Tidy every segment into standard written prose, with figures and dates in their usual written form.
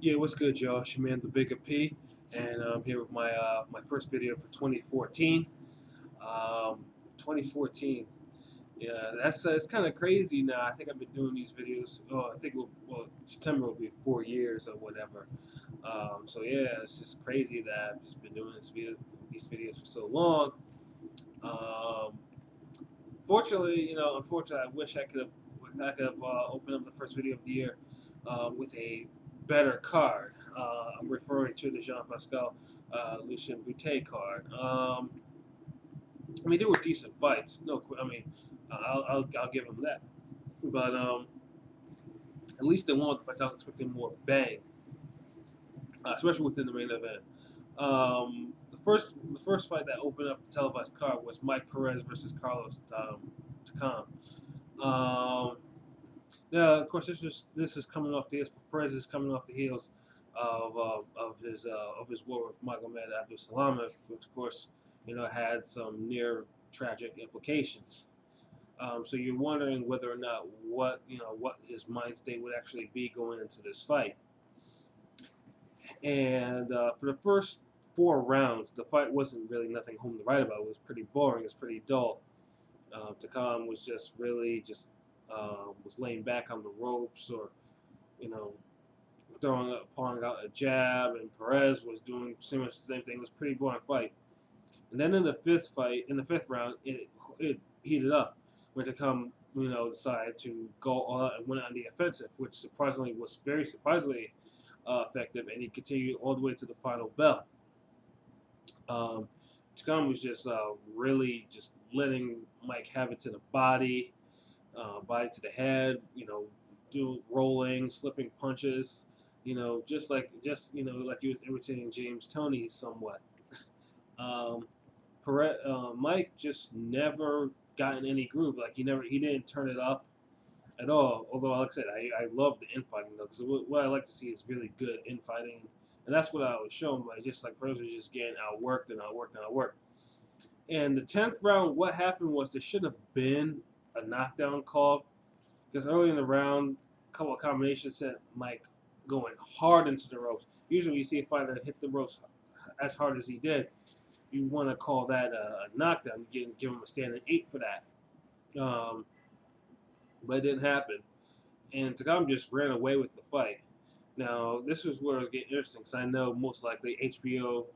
Yeah, what's good, y'all? It's your man, the Bigga P, and I'm here with my first video for 2014. Um, 2014. Yeah, that's it's kind of crazy now. I think I've been doing these videos. Oh, I think September will be 4 years or whatever. So yeah, it's just crazy that I've just been doing these videos for so long. Um, Fortunately, unfortunately, I could have opened up the first video of the year with a better card. I'm referring to the Jean Pascal Lucian Bute card. I mean, they were decent fights. No, I mean, I'll give them that. But at least in one of the fights, I was expecting more bang, especially within the main event. The first fight that opened up the televised card was Mike Perez versus Carlos Takam. Um, Yeah, of course, this is coming off the heels. Perez is coming off the heels of his war with Magomed Abdul Salamov, which of course had some near tragic implications. So you're wondering whether or not what his mind state would actually be going into this fight. And for the first 4 rounds, the fight wasn't really nothing home to write about. It was pretty boring. It was pretty dull. Takam was just really just was laying back on the ropes, or you know, pouring out a jab, and Perez was doing pretty much the same thing. It was a pretty boring fight. And then in the fifth round, it heated up when Takam decided to go all out and went on the offensive, which surprisingly was very surprisingly effective, and he continued all the way to the final bell. Um, Takam was just really just letting Mike have it to the body, body to the head, do rolling, slipping punches, like he was imitating James Toney somewhat. Um, Mike just never got in any groove. Like he didn't turn it up at all. Although, like I said, I love the infighting though, because what I like to see is really good infighting, and that's what I was showing. But just like Rose was just getting outworked and outworked and outworked. And the 10th round, what happened was there should have been a knockdown call, because early in the round, a couple of combinations sent Mike going hard into the ropes. Usually, when you see a fighter hit the ropes as hard as he did, you want to call that a knockdown. You can give him a standing 8 for that. But it didn't happen. And Takam just ran away with the fight. Now, this is where it's getting interesting, because I know most likely HBO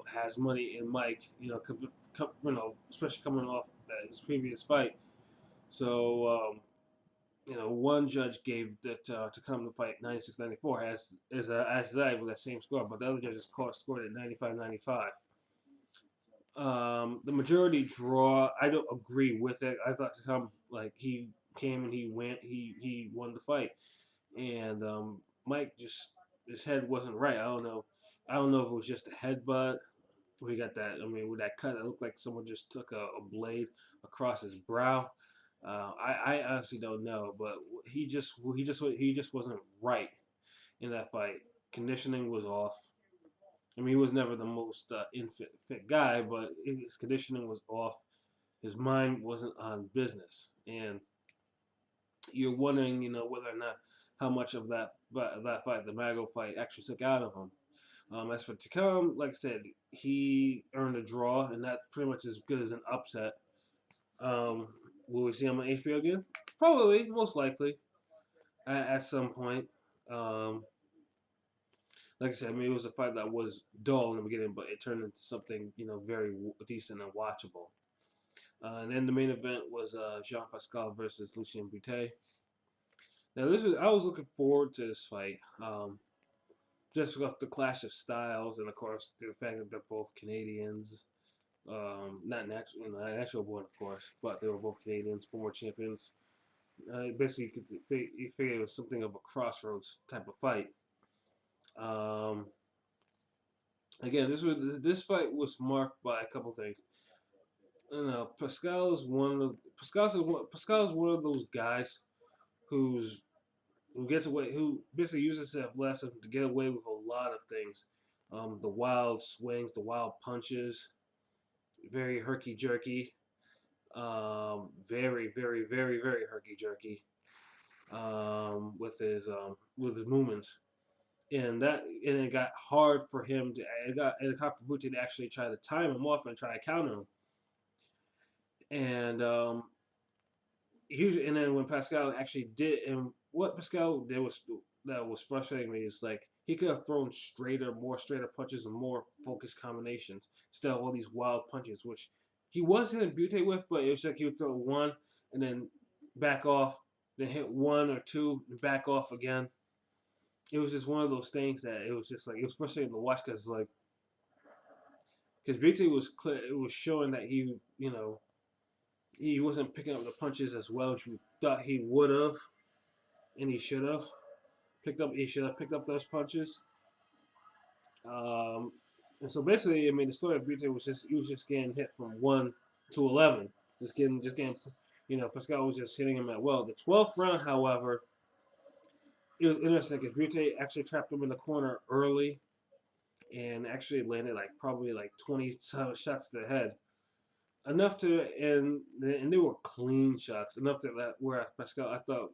has money in Mike, especially coming off his previous fight. So, one judge gave that to come to fight 96-94 as that with that same score, but the other judges scored at 95-95. The majority draw, I don't agree with it. I thought to come like he came and he won the fight, and Mike just his head wasn't right. I don't know if it was just a headbutt. We got that. I mean, with that cut, it looked like someone just took a blade across his brow. I honestly don't know, but he just wasn't right in that fight. Conditioning was off. I mean, he was never the most fit guy, but his conditioning was off. His mind wasn't on business, and you're wondering, whether or not how much of that fight, the Mago fight, actually took out of him. As for Takam, like I said, he earned a draw, and that's pretty much as good as an upset. Will we see him on HBO again? Probably, most likely, at some point. Um, like I said, I mean, it was a fight that was dull in the beginning, but it turned into something, very decent and watchable. And then the main event was Jean Pascal versus Lucian Bute. Now, I was looking forward to this fight, just off the clash of styles, and of course the fact that they're both Canadians. Not natural born, of course, but they were both Canadians, former champions. Basically, you figure it was something of a crossroads type of fight. Um, Again, this fight was marked by a couple things. Pascal is one of those guys who gets away, who basically uses his athleticism to get away with a lot of things. The wild swings, the wild punches, very herky jerky, very, very, very, very herky jerky. with his movements, and it got hard for him to it got for Bute to actually try to time him off and try to counter him, and usually, and then when Pascal actually did, and what Pascal did was that was frustrating me is like he could have thrown more straighter punches and more focused combinations instead of all these wild punches, which he was hitting Bute with, but it was like he would throw one and then back off, then hit one or two and back off again. It was just one of those things that it was just like it was frustrating to watch because Bute was clear, it was showing that he wasn't picking up the punches as well as you thought he would have, and he should have picked up. He should have picked up those punches. Um, and so basically, I mean, the story of Bute was just he was just getting hit from 1 to 11, just getting. Pascal was just hitting him at will. The 12th round, however, it was interesting because Bute actually trapped him in the corner early, and actually landed probably 20 shots to the head. Enough to and they were clean shots. Enough to that where Pascal, I thought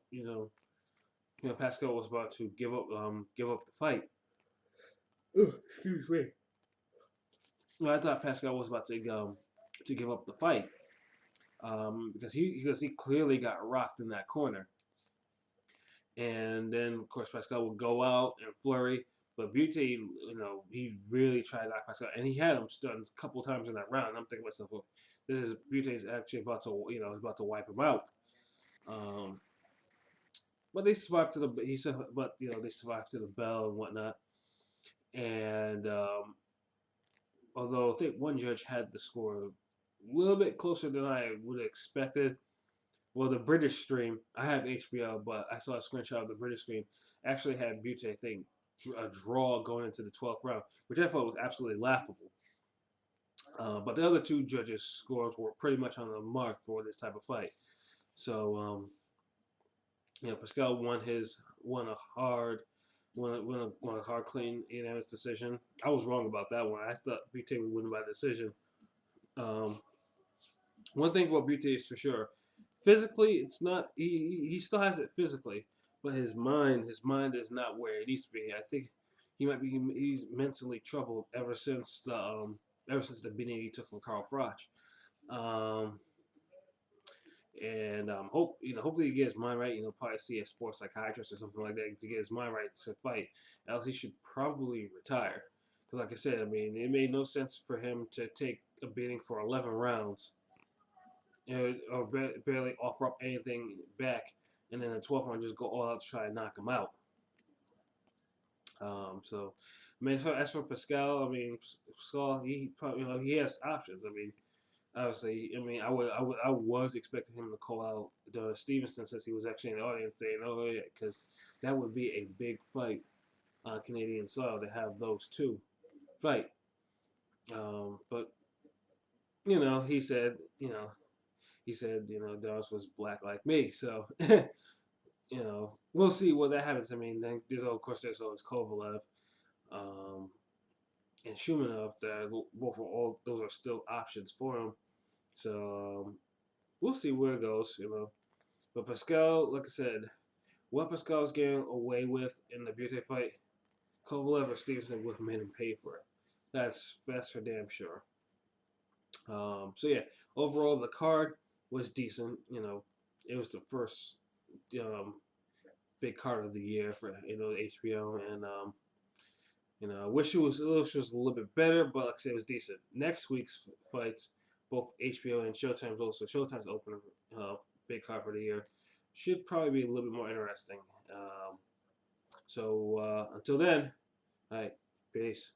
Pascal was about to give up the fight. Oh, excuse me. Well, I thought Pascal was about to give up the fight because he clearly got rocked in that corner, and then of course Pascal would go out and flurry. But Bute, he really tried to knock Pascal, and he had him stunned a couple times in that round. And I'm thinking to myself, well, this is Bute's actually about to wipe him out. Um, but they survived to the they survived to the bell and whatnot. And although I think one judge had the score a little bit closer than I would have expected. Well, the British stream, I have HBO, but I saw a screenshot of the British stream, actually had Bute, I think, a draw going into the 12th round, which I thought was absolutely laughable. But the other two judges' scores were pretty much on the mark for this type of fight. So, Pascal won a hard clean unanimous decision. I was wrong about that one. I thought Bute would win by decision. Um, One thing for Bute is for sure, physically, it's not. He still has it physically, but his mind is not where it needs to be. I think he's mentally troubled ever since the beating he took from Carl Froch. Um, and hopefully he gets his mind right. Probably see a sports psychiatrist or something like that to get his mind right to fight. Else he should probably retire. Because like I said, I mean, it made no sense for him to take a beating for 11 rounds, or barely offer up anything back, and then the 12th round just go all out to try and knock him out. So, I mean, as for Pascal, I mean, Pascal, he probably, he has options. I mean, obviously, I mean, I was expecting him to call out Stevenson since he was actually in the audience saying, "Oh yeah," because that would be a big fight on Canadian soil to have those two fight. But he said, Dawes was black like me, so we'll see what that happens. I mean, there's always Kovalev, um, and Shumanov. That both are all those are still options for him. So we'll see where it goes. But Pascal, like I said, what Pascal's getting away with in the Bute fight, Kovalev or Stevenson would have made him pay for it. That's for damn sure. So yeah, overall the card was decent. It was the first big card of the year for HBO, and I wish it was a little bit better, but like I said, it was decent. Next week's fights, both HBO and Showtime's open big card for the year, should probably be a little bit more interesting. So until then, all right, peace.